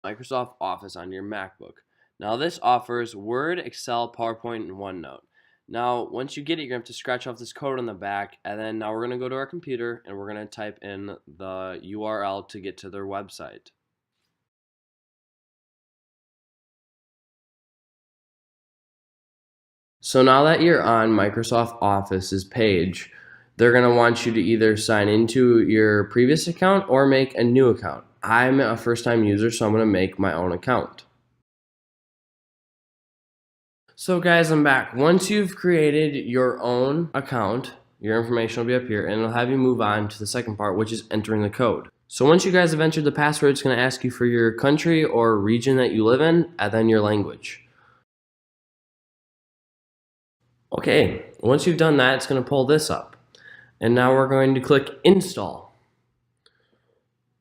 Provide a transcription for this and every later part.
Microsoft Office on your MacBook. Now this offers Word, Excel, PowerPoint, and OneNote. Now once you get it, you're going to have to scratch off this code on the back, and then now we're going to go to our computer and we're going to type in the URL to get to their website. So now that you're on Microsoft Office's page, they're going to want you to either sign into your previous account or make a new account. I'm a first-time user, so I'm going to make my own account. So guys, I'm back. Once you've created your own account, your information will be up here, and it'll have you move on to the second part, which is entering the code. So once you guys have entered the password, it's going to ask you for your country or region that you live in, and then your language. Okay, once you've done that, it's going to pull this up. And now we're going to click install.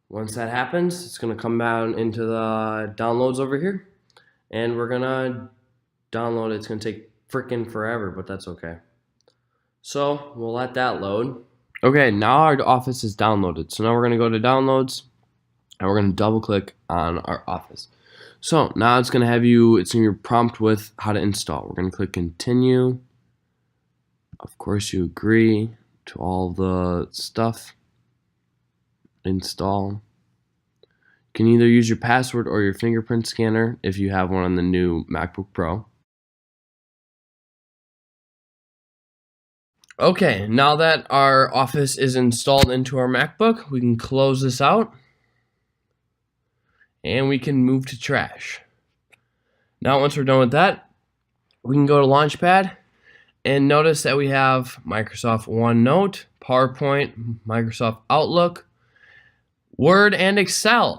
Once that happens, it's going to come down into the downloads over here. And we're going to download it. It's going to take freaking forever, but that's okay. So we'll let that load. Okay, now our Office is downloaded. So now we're going to go to downloads and we're going to double click on our Office. So now it's going to have you, it's in your prompt with how to install. We're going to click continue. Of course, you agree to all the stuff. Install. You can either use your password or your fingerprint scanner if you have one on the new MacBook Pro. Okay, now that our Office is installed into our MacBook, we can close this out and we can move to trash. Now once we're done with that, we can go to Launchpad and notice that we have Microsoft OneNote, PowerPoint, Microsoft Outlook, Word, and Excel.